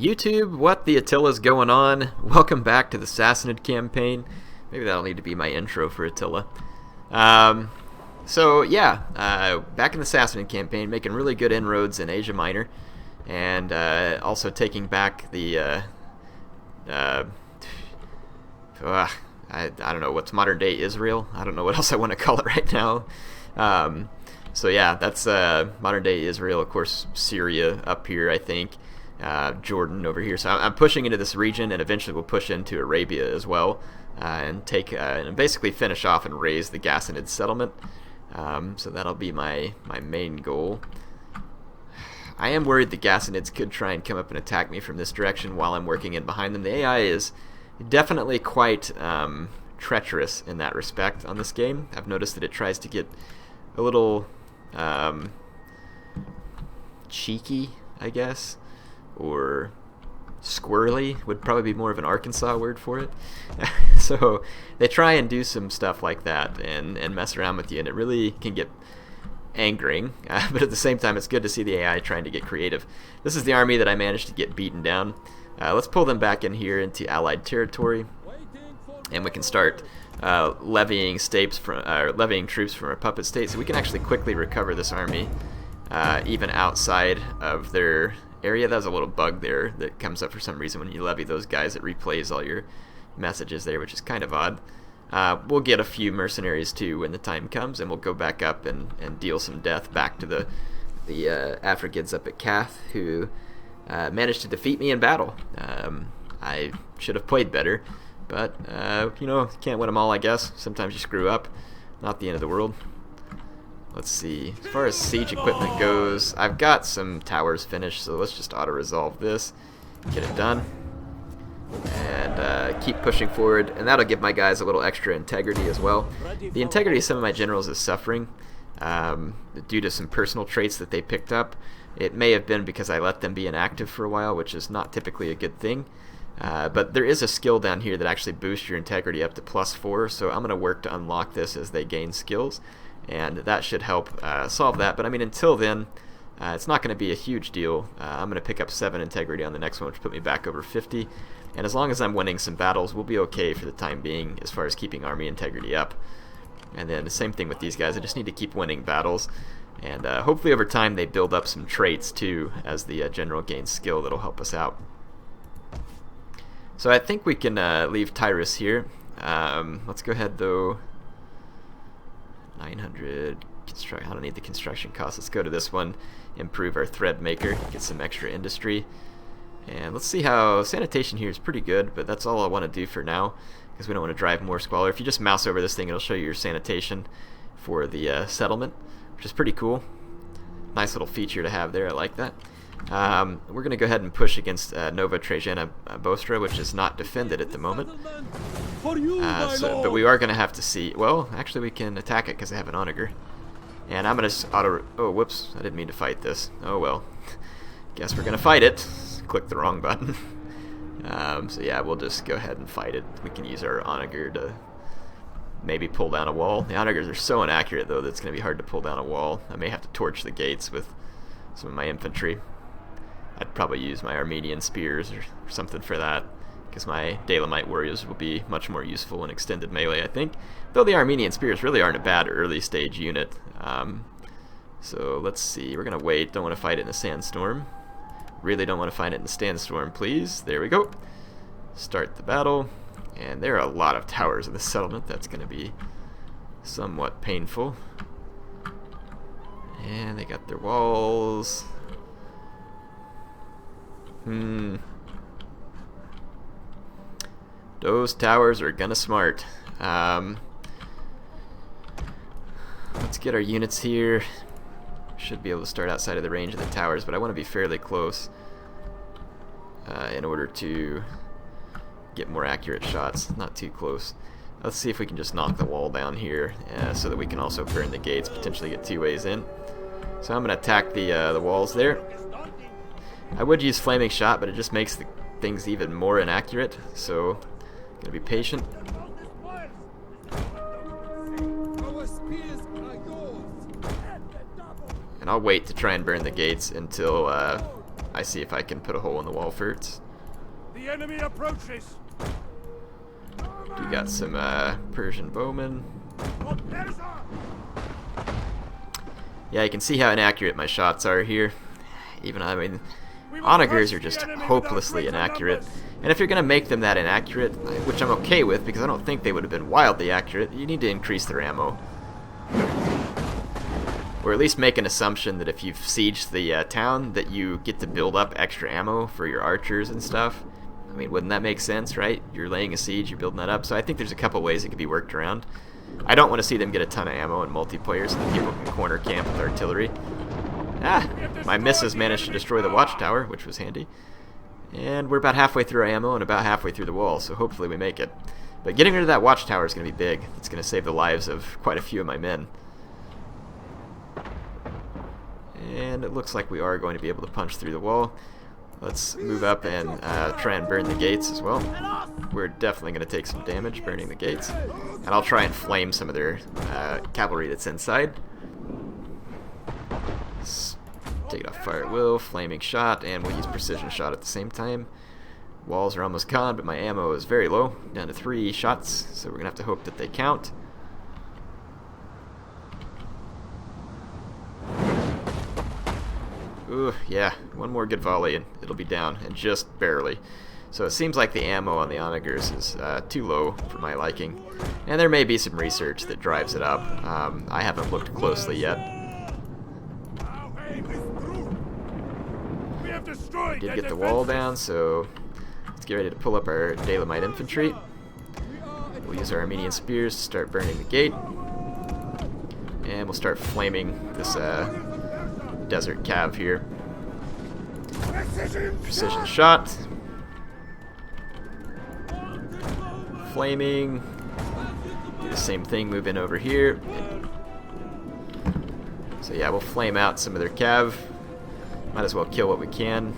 YouTube, what the Attila's going on? Welcome back to the Sassanid campaign. Maybe that'll need to be my intro for Attila. Back in the Sassanid campaign, making really good inroads in Asia Minor, and also taking back the I don't know what's modern day Israel. I don't know what else I want to call it right now. That's modern day Israel, of course. Syria up here, I think. Jordan over here. So I'm pushing into this region, and eventually we'll push into Arabia as well, and take and basically finish off and raise the Sassanid settlement. So that'll be my main goal. I am worried the Sassanids could try and come up and attack me from this direction while I'm working in behind them. The AI is definitely quite treacherous in that respect on this game. I've noticed that it tries to get a little cheeky, I guess, or squirrely would probably be more of an Arkansas word for it. So they try and do some stuff like that and mess around with you, and it really can get angering, but at the same time it's good to see the AI trying to get creative. This is the army that I managed to get beaten down. Let's pull them back in here into Allied territory, and we can start levying troops from our puppet state, so we can actually quickly recover this army even outside of their area. That was a little bug there that comes up for some reason when you levy those guys. It replays all your messages there, which is kind of odd. We'll get a few mercenaries too when the time comes, and we'll go back up and deal some death back to the Africans up at Kath, who managed to defeat me in battle. I should have played better, but can't win them all, I guess. Sometimes you screw up. Not the end of the world. Let's see. As far as siege equipment goes, I've got some towers finished, so let's just auto-resolve this, get it done, and keep pushing forward, and that'll give my guys a little extra integrity as well. The integrity of some of my generals is suffering due to some personal traits that they picked up. It may have been because I let them be inactive for a while, which is not typically a good thing. But there is a skill down here that actually boosts your integrity up to +4, so I'm going to work to unlock this as they gain skills, and that should help solve that. But I mean, until then, it's not going to be a huge deal. I'm going to pick up 7 integrity on the next one, which put me back over 50, and as long as I'm winning some battles, we'll be okay for the time being as far as keeping army integrity up. And then the same thing with these guys. I just need to keep winning battles, and hopefully over time they build up some traits too as the general gains skill that'll help us out. So I think we can leave Tyrus here. Let's go ahead though. 900 construct. I don't need the construction cost. Let's go to this one. Improve our thread maker. Get some extra industry. And let's see how sanitation here is pretty good, but that's all I want to do for now because we don't want to drive more squalor. If you just mouse over this thing, it'll show you your sanitation for the settlement, which is pretty cool. Nice little feature to have there. I like that. We're going to go ahead and push against Nova Traiana Bostra, which is not defended at the moment. But we are going to have to see. Well, actually, we can attack it because I have an onager. And I'm going to auto. Oh, whoops! I didn't mean to fight this. Oh well. Guess we're going to fight it. Click the wrong button. We'll just go ahead and fight it. We can use our onager to maybe pull down a wall. The onagers are so inaccurate though that it's going to be hard to pull down a wall. I may have to torch the gates with some of my infantry. I'd probably use my Armenian spears or something for that, because my Dalamite warriors will be much more useful in extended melee, I think. Though the Armenian spears really aren't a bad early stage unit. So let's see. We're going to wait. Don't want to fight it in a sandstorm. Really don't want to fight it in a sandstorm, please. There we go. Start the battle. And there are a lot of towers in the settlement. That's going to be somewhat painful. And they got their walls. Those towers are gonna smart. Let's get our units here. Should be able to start outside of the range of the towers, but I want to be fairly close in order to get more accurate shots. Not too close. Let's see if we can just knock the wall down here so that we can also burn the gates, potentially get 2 ways in. So I'm gonna attack the walls there. I would use flaming shot, but it just makes the things even more inaccurate, so I'm gonna be patient. And I'll wait to try and burn the gates until I see if I can put a hole in the wall first. The enemy approaches. You got some Persian bowmen. Yeah, you can see how inaccurate my shots are here. Even, I mean, onagers are just hopelessly inaccurate. And if you're going to make them that inaccurate, which I'm okay with because I don't think they would have been wildly accurate, you need to increase their ammo. Or at least make an assumption that if you've sieged the town, that you get to build up extra ammo for your archers and stuff. I mean, wouldn't that make sense, right? You're laying a siege, you're building that up. So I think there's a couple ways it could be worked around. I don't want to see them get a ton of ammo in multiplayer so that people can corner camp with artillery. Ah, my missus managed to destroy the watchtower, which was handy. And we're about halfway through our ammo and about halfway through the wall, so hopefully we make it. But getting rid of that watchtower is going to be big. It's going to save the lives of quite a few of my men. And it looks like we are going to be able to punch through the wall. Let's move up and try and burn the gates as well. We're definitely going to take some damage burning the gates. And I'll try and flame some of their cavalry that's inside. Let's take it off fire at will, flaming shot, and we'll use precision shot at the same time. Walls are almost gone, but my ammo is very low, down to 3 shots, so we're going to have to hope that they count. Ooh, yeah, one more good volley and it'll be down, and just barely. So it seems like the ammo on the onagers is too low for my liking. And there may be some research that drives it up. I haven't looked closely yet. Did get the wall down, so let's get ready to pull up our Dalamite infantry. We'll use our Armenian spears to start burning the gate. And we'll start flaming this desert cav here. Precision shot. Flaming. Do the same thing, move in over here. So yeah, we'll flame out some of their cav. Might as well kill what we can.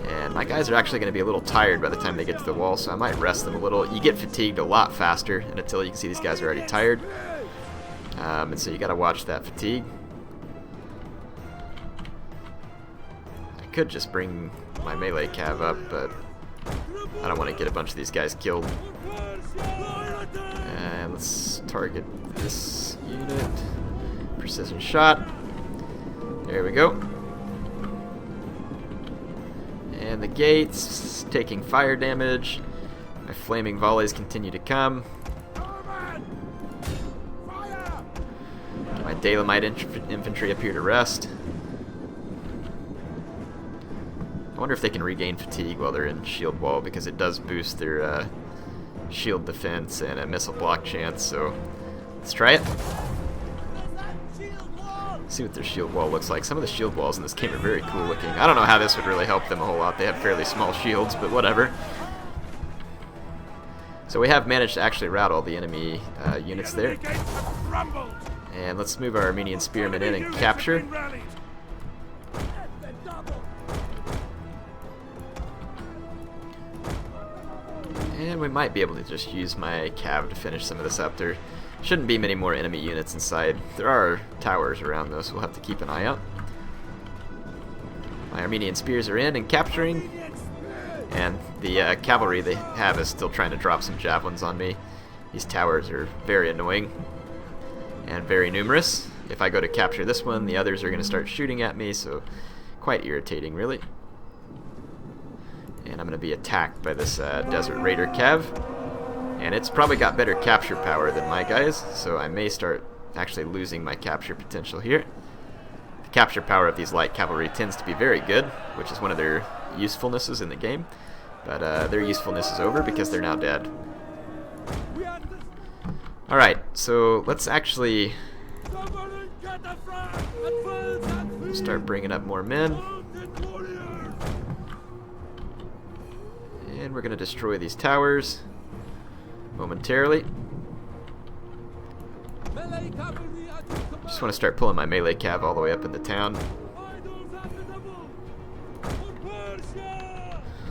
And my guys are actually going to be a little tired by the time they get to the wall, so I might rest them a little. You get fatigued a lot faster in Attila. You can see these guys are already tired. And so you got to watch that fatigue. I could just bring my melee cav up, but I don't want to get a bunch of these guys killed. And let's target this unit. Precision shot. There we go. And the gates taking fire damage. My flaming volleys continue to come. My Dalamite infantry up here to rest. I wonder if they can regain fatigue while they're in shield wall, because it does boost their shield defense and a missile block chance, so let's try it. See what their shield wall looks like. Some of the shield walls in this game are very cool looking. I don't know how this would really help them a whole lot. They have fairly small shields, but whatever. So we have managed to actually rout all the enemy units there. And let's move our Armenian spearmen in and capture. And we might be able to just use my cav to finish some of this up. There shouldn't be many more enemy units inside. There are towers around though, so we'll have to keep an eye out. My Armenian spears are in and capturing. And the cavalry they have is still trying to drop some javelins on me. These towers are very annoying and very numerous. If I go to capture this one, the others are going to start shooting at me, so quite irritating really. And I'm going to be attacked by this Desert Raider cav. And it's probably got better capture power than my guys, so I may start actually losing my capture potential here. The capture power of these light cavalry tends to be very good, which is one of their usefulnesses in the game. But their usefulness is over because they're now dead. Alright, so let's actually start bringing up more men. And we're going to destroy these towers momentarily. Just want to start pulling my melee cav all the way up in the town.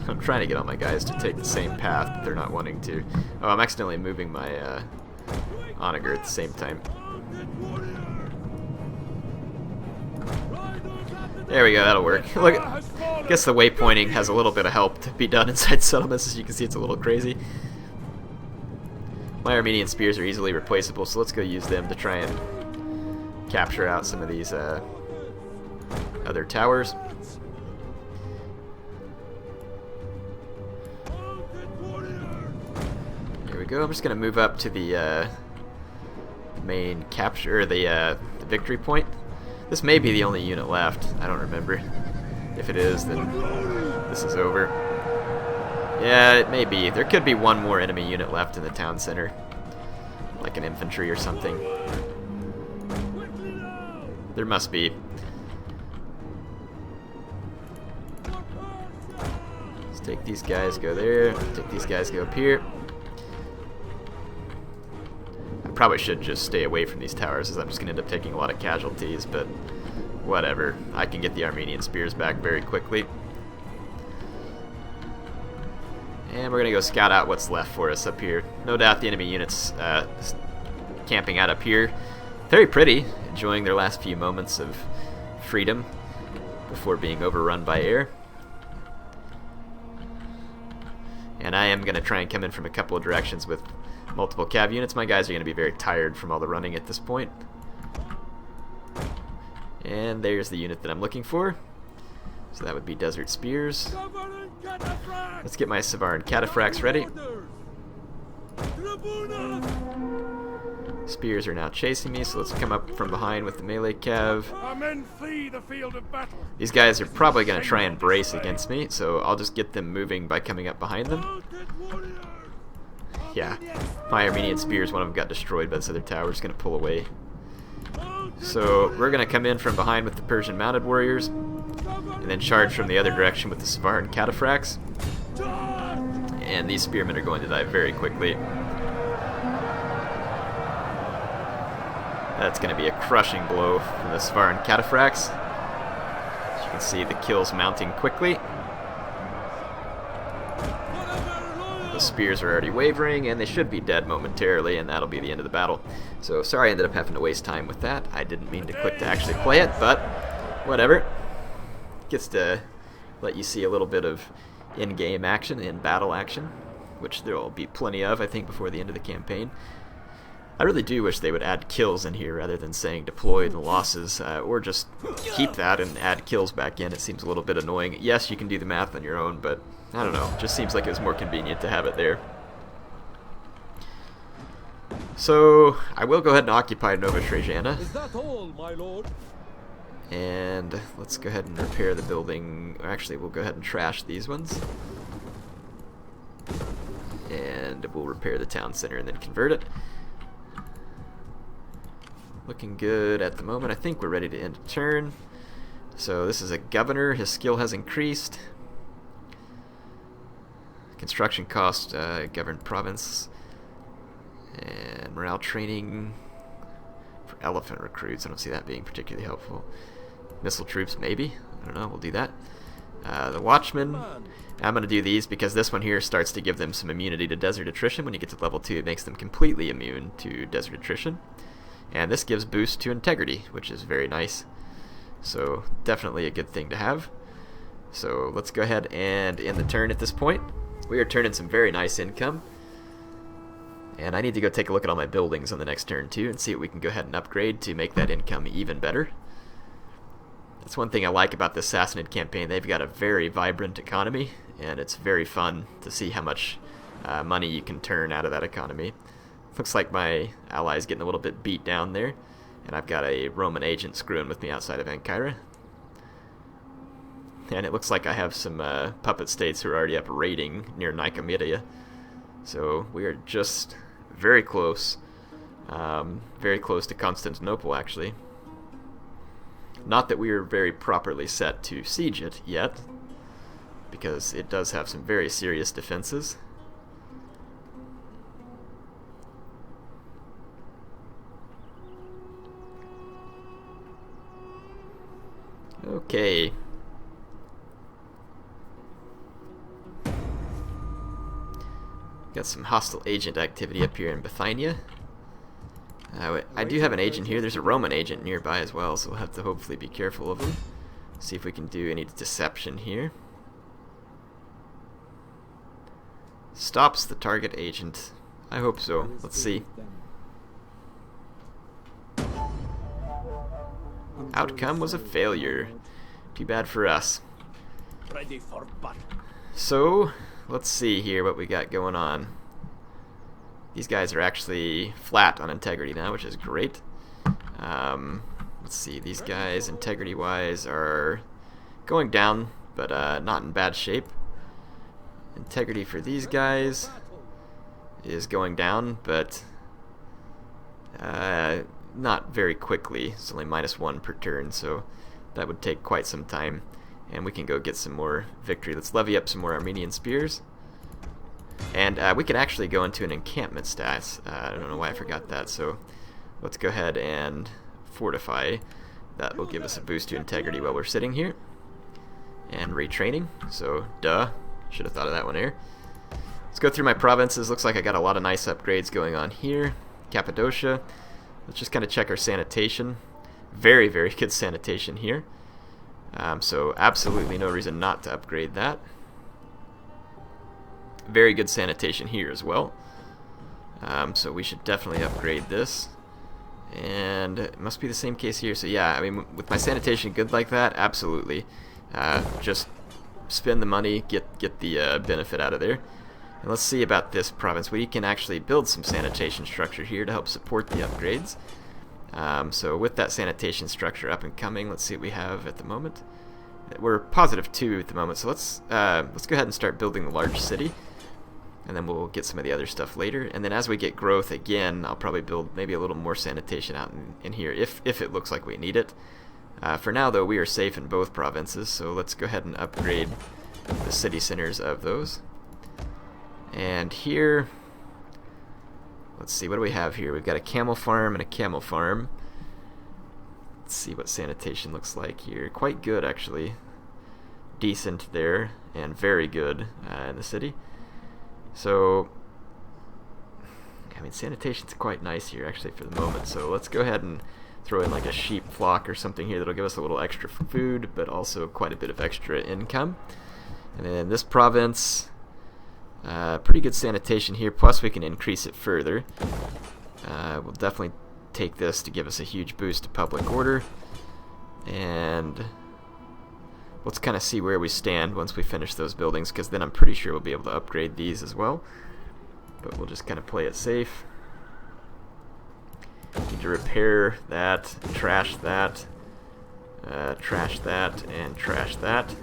I'm trying to get all my guys to take the same path, but they're not wanting to. Oh, I'm accidentally moving my onager at the same time. There we go, that'll work. Look, I guess the waypointing has a little bit of help to be done inside settlements. As you can see, it's a little crazy. My Armenian spears are easily replaceable, so let's go use them to try and capture out some of these other towers. There we go. I'm just going to move up to the main capture, the victory point. This may be the only unit left. I don't remember. If it is, then this is over. Yeah, it may be. There could be one more enemy unit left in the town center. Like an infantry or something. There must be. Let's take these guys, go there. Take these guys, go up here. Probably should just stay away from these towers, as I'm just going to end up taking a lot of casualties, but whatever. I can get the Armenian spears back very quickly. And we're going to go scout out what's left for us up here. No doubt the enemy units camping out up here. Very pretty, enjoying their last few moments of freedom before being overrun by air. And I am going to try and come in from a couple of directions with multiple cav units. My guys are going to be very tired from all the running at this point. And there's the unit that I'm looking for. So that would be Desert Spears. Let's get my Savaran Cataphracts ready. Spears are now chasing me, so let's come up from behind with the melee cav. Our men flee the field of battle. These guys are probably going to try and brace against me, so I'll just get them moving by coming up behind them. Yeah, my Armenian spears, one of them got destroyed by this other tower. Just going to pull away. So we're going to come in from behind with the Persian mounted warriors, and then charge from the other direction with the Savaran Cataphracts. And these spearmen are going to die very quickly. That's going to be a crushing blow from the Savaran Cataphracts. As you can see, the kills mounting quickly. The spears are already wavering, and they should be dead momentarily, and that'll be the end of the battle. So sorry I ended up having to waste time with that. I didn't mean to click to actually play it, but whatever. Gets to let you see a little bit of in-game action, in-battle action, which there will be plenty of, I think, before the end of the campaign. I really do wish they would add kills in here rather than saying deployed and losses, or just keep that and add kills back in. It seems a little bit annoying. Yes, you can do the math on your own, but I don't know. It just seems like it was more convenient to have it there. So I will go ahead and occupy Nova Traiana. Is that all, my lord? And let's go ahead and repair the building. Actually, we'll go ahead and trash these ones. And we'll repair the town center and then convert it. Looking good at the moment. I think we're ready to end a turn. So this is a governor. His skill has increased. Construction cost, governed province. And morale training for elephant recruits. I don't see that being particularly helpful. Missile troops, maybe. I don't know. We'll do that. The watchmen. I'm going to do these because this one here starts to give them some immunity to desert attrition. When you get to level 2, it makes them completely immune to desert attrition. And this gives boost to integrity, which is very nice. So definitely a good thing to have. So let's go ahead and end the turn at this point. We are turning some very nice income. And I need to go take a look at all my buildings on the next turn too and see what we can go ahead and upgrade to make that income even better. That's one thing I like about this Sassanid campaign. They've got a very vibrant economy, and it's very fun to see how much money you can turn out of that economy. Looks like my ally's getting a little bit beat down there, and I've got a Roman agent screwing with me outside of Ankara. And it looks like I have some puppet states who are already up raiding near Nicomedia. So we are just very close to Constantinople, actually. Not that we are very properly set to siege it yet, because it does have some very serious defenses. Okay. Got some hostile agent activity up here in Bithynia. I do have an agent here. There's a Roman agent nearby as well, so we'll have to hopefully be careful of him. See if we can do any deception here. Stops the target agent. I hope so. Let's see. Outcome was a failure. Too bad for us. Ready for battle. So, let's see here what we got going on. These guys are actually flat on integrity now, which is great. Let's see, these guys, integrity-wise, are going down, but not in bad shape. Integrity for these guys is going down, but not very quickly. It's only -1 per turn, so that would take quite some time. And we can go get some more victory. Let's levy up some more Armenian spears. And we can actually go into an encampment stats. I don't know why I forgot that, so let's go ahead and fortify. That will give us a boost to integrity while we're sitting here. And retraining, so duh. Should have thought of that one here. Let's go through my provinces. Looks like I got a lot of nice upgrades going on here. Cappadocia. Let's just kind of check our sanitation. Very, very good sanitation here. So absolutely no reason not to upgrade that. Very good sanitation here as well. So we should definitely upgrade this. And it must be the same case here. So yeah, I mean, with my sanitation good like that, absolutely. Just spend the money, get the benefit out of there. And let's see about this province. We can actually build some sanitation structure here to help support the upgrades. So with that sanitation structure up and coming, let's see what we have at the moment. We're +2 at the moment, so let's go ahead and start building the large city, and then we'll get some of the other stuff later. And then as we get growth again, I'll probably build maybe a little more sanitation out in here if it looks like we need it. For now, though, we are safe in both provinces, so let's go ahead and upgrade the city centers of those. And here, let's see, what do we have here? We've got a camel farm and a camel farm. Let's see what sanitation looks like here. Quite good, actually. Decent there, and very good in the city. So, I mean, sanitation's quite nice here, actually, for the moment. So let's go ahead and throw in like a sheep flock or something here that'll give us a little extra food, but also quite a bit of extra income. And then this province, pretty good sanitation here, plus we can increase it further. We'll definitely take this to give us a huge boost to public order. And let's kind of see where we stand once we finish those buildings, because then I'm pretty sure we'll be able to upgrade these as well. But we'll just kind of play it safe. Need to repair that, trash that, and trash that.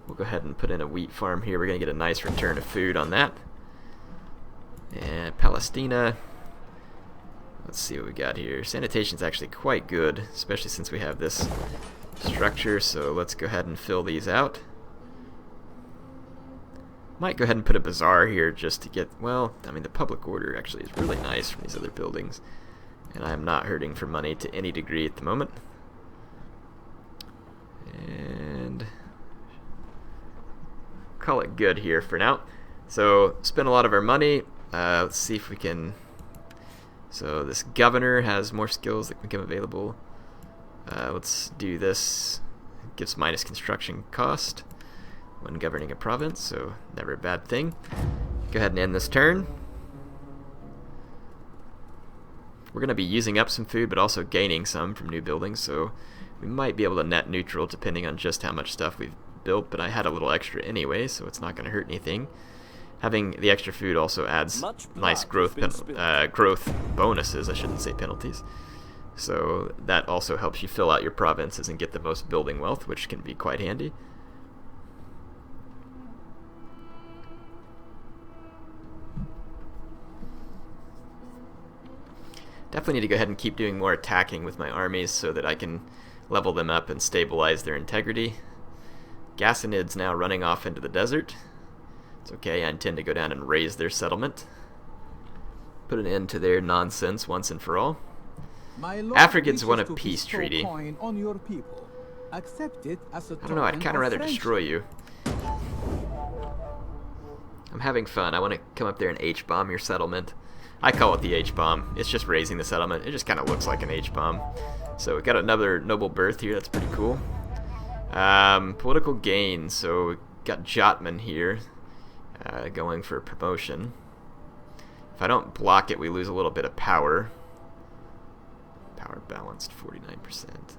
We'll go ahead and put in a wheat farm here. We're going to get a nice return of food on that. And Palestina. Let's see what we got here. Sanitation's actually quite good, especially since we have this structure. So let's go ahead and fill these out. Might go ahead and put a bazaar here just to get, well, I mean, the public order actually is really nice from these other buildings. And I'm not hurting for money to any degree at the moment. And call it good here for now. So spend a lot of our money. Let's see if we can. So this governor has more skills that become available. Let's do this. It gives minus construction cost when governing a province, so never a bad thing. Go ahead and end this turn. We're going to be using up some food, but also gaining some from new buildings, so we might be able to net neutral depending on just how much stuff we've built, but I had a little extra anyway, so it's not going to hurt anything. Having the extra food also adds nice growth bonuses, I shouldn't say penalties. So that also helps you fill out your provinces and get the most building wealth, which can be quite handy. Definitely need to go ahead and keep doing more attacking with my armies so that I can level them up and stabilize their integrity. Sassanid's now running off into the desert. It's okay, I intend to go down and raise their settlement. Put an end to their nonsense once and for all. Africans want a peace treaty. I don't know, I'd kind of rather destroy you. I'm having fun. I want to come up there and H-bomb your settlement. I call it the H-bomb. It's just raising the settlement. It just kind of looks like an H-bomb. So we got another noble birth here. That's pretty cool. Political gain. So we got Jotman here going for promotion. If I don't block it, we lose a little bit of power. Power balanced 49%.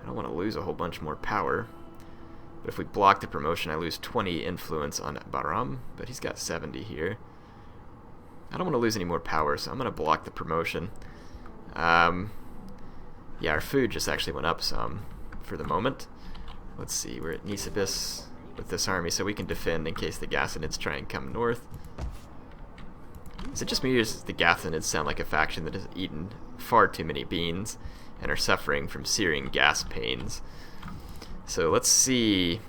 I don't want to lose a whole bunch more power. But if we block the promotion, I lose 20 influence on Baram, but he's got 70 here. I don't want to lose any more power, so I'm going to block the promotion. Yeah, our food just actually went up some for the moment. Let's see, we're at Nisibis with this army, so we can defend in case the Sassanids try and come north. Is it just me, or does the Sassanids sound like a faction that has eaten far too many beans and are suffering from searing gas pains? So let's see.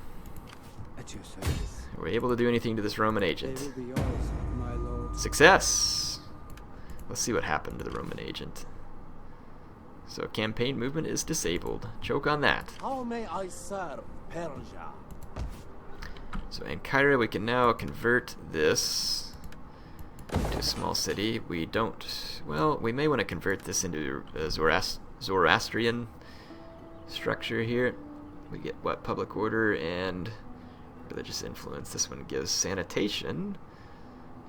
Are we able to do anything to this Roman agent? Success! Let's see what happened to the Roman agent. So campaign movement is disabled. Choke on that. How may I serve Persia? So Ankara, we can now convert this to a small city. We don't... Well, we may want to convert this into a Zoroastrian structure here. We get, what, public order and religious influence. This one gives sanitation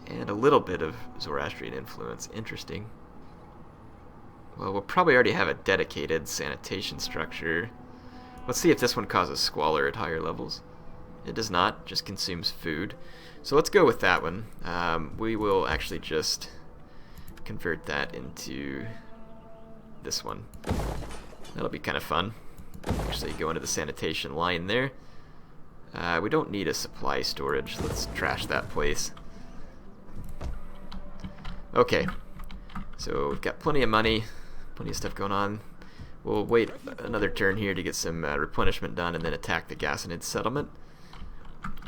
and a little bit of Zoroastrian influence. Interesting. Well, we'll probably already have a dedicated sanitation structure. Let's see if this one causes squalor at higher levels. It does not, just consumes food. So let's go with that one. We will actually just convert that into this one. That'll be kind of fun. Actually go into the sanitation line there. We don't need a supply storage. Let's trash that place. Okay. So we've got plenty of money, plenty of stuff going on. We'll wait another turn here to get some replenishment done and then attack the Sassanid settlement.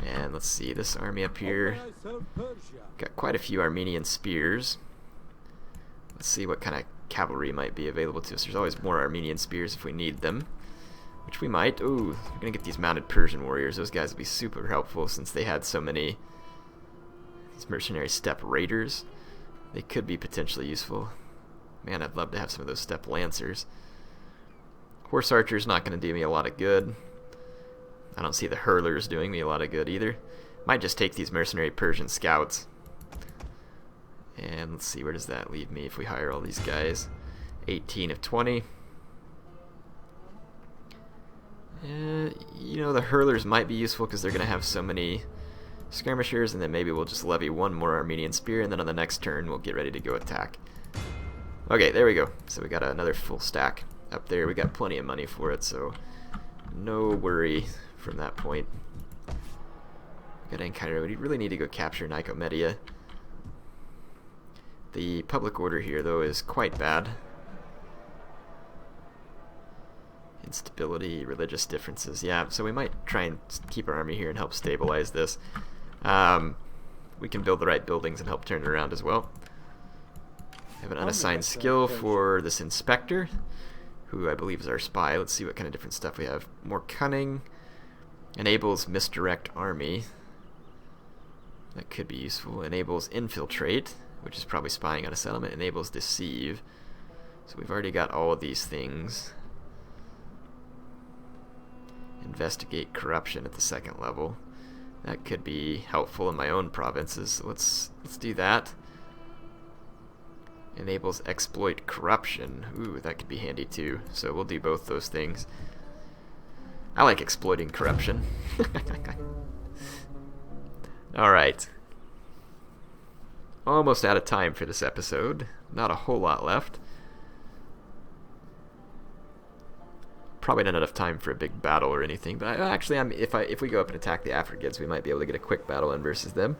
And let's see, this army up here got quite a few Armenian spears. Let's see what kind of cavalry might be available to us. There's always more Armenian spears if we need them, which we might. Ooh, we're gonna get these mounted Persian warriors. Those guys will be super helpful since they had so many these mercenary steppe raiders. They could be potentially useful. Man, I'd love to have some of those steppe lancers. Horse archer's not gonna do me a lot of good. I don't see the hurlers doing me a lot of good either. Might just take these mercenary Persian scouts. And let's see, where does that leave me if we hire all these guys? 18 of 20. You know, the hurlers might be useful because they're going to have so many skirmishers, and then maybe we'll just levy one more Armenian spear, and then on the next turn we'll get ready to go attack. Okay, there we go. So we got another full stack up there. We got plenty of money for it, so no worry from that point. We got Ankara. We really need to go capture Nicomedia. The public order here, though, is quite bad. Instability, religious differences. Yeah, so we might try and keep our army here and help stabilize this. We can build the right buildings and help turn it around as well. I have an unassigned skill for this inspector, who I believe is our spy. Let's see what kind of different stuff we have. More cunning. Enables misdirect army. That could be useful. Enables infiltrate, which is probably spying on a settlement. Enables deceive. So we've already got all of these things. Investigate corruption at the second level. That could be helpful in my own provinces. So let's do that. Enables exploit corruption. Ooh, that could be handy too. So we'll do both those things. I like exploiting corruption. Alright. Almost out of time for this episode. Not a whole lot left. Probably not enough time for a big battle or anything, but if we go up and attack the Africans, we might be able to get a quick battle in versus them.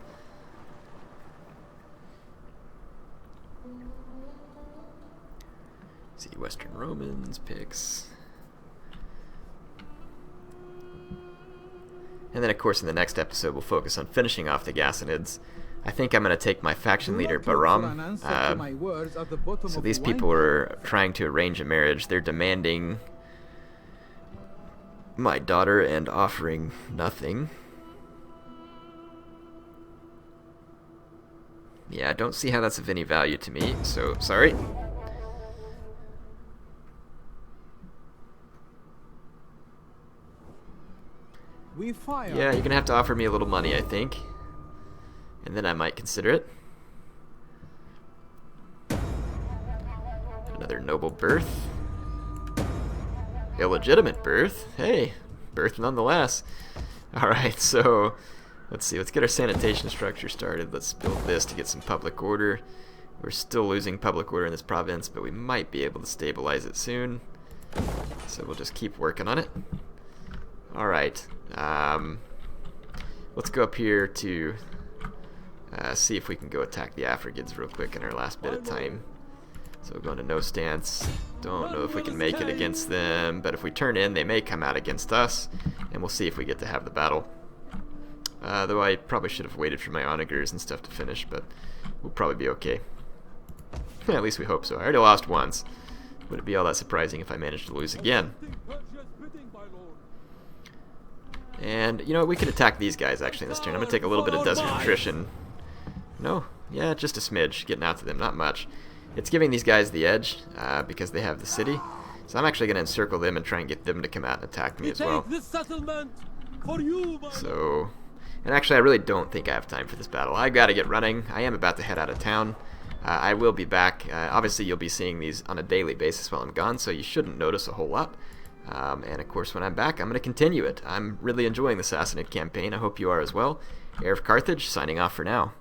See, Western Romans, picks. And then, of course, in the next episode, we'll focus on finishing off the Sassanids. I think I'm going to take my faction leader, Baram. So these people are trying to arrange a marriage. They're demanding my daughter and offering nothing. Yeah, I don't see how that's of any value to me, so sorry. We fire. Yeah, you're gonna have to offer me a little money, I think. And then I might consider it. Another noble birth. Illegitimate birth? Hey, birth nonetheless. Alright, so let's see, let's get our sanitation structure started. Let's build this to get some public order. We're still losing public order in this province, but we might be able to stabilize it soon. So we'll just keep working on it. Alright, let's go up here to see if we can go attack the Africans real quick in our last bit of time. So we're going to no stance. Don't know if we can make it against them, but if we turn in, they may come out against us, and we'll see if we get to have the battle. Though I probably should have waited for my onagers and stuff to finish, but we'll probably be okay. At least we hope so. I already lost once. Would it be all that surprising if I managed to lose again? And, you know, we could attack these guys, actually, this turn. I'm going to take a little bit of desert attrition. No? Yeah, just a smidge. Getting out to them, not much. It's giving these guys the edge, because they have the city. So I'm actually going to encircle them and try and get them to come out and attack me as well. So, and actually I really don't think I have time for this battle. I got to get running. I am about to head out of town. I will be back. Obviously you'll be seeing these on a daily basis while I'm gone, so you shouldn't notice a whole lot. And of course when I'm back, I'm going to continue it. I'm really enjoying the Sassanid campaign. I hope you are as well. HeirofCarthage, signing off for now.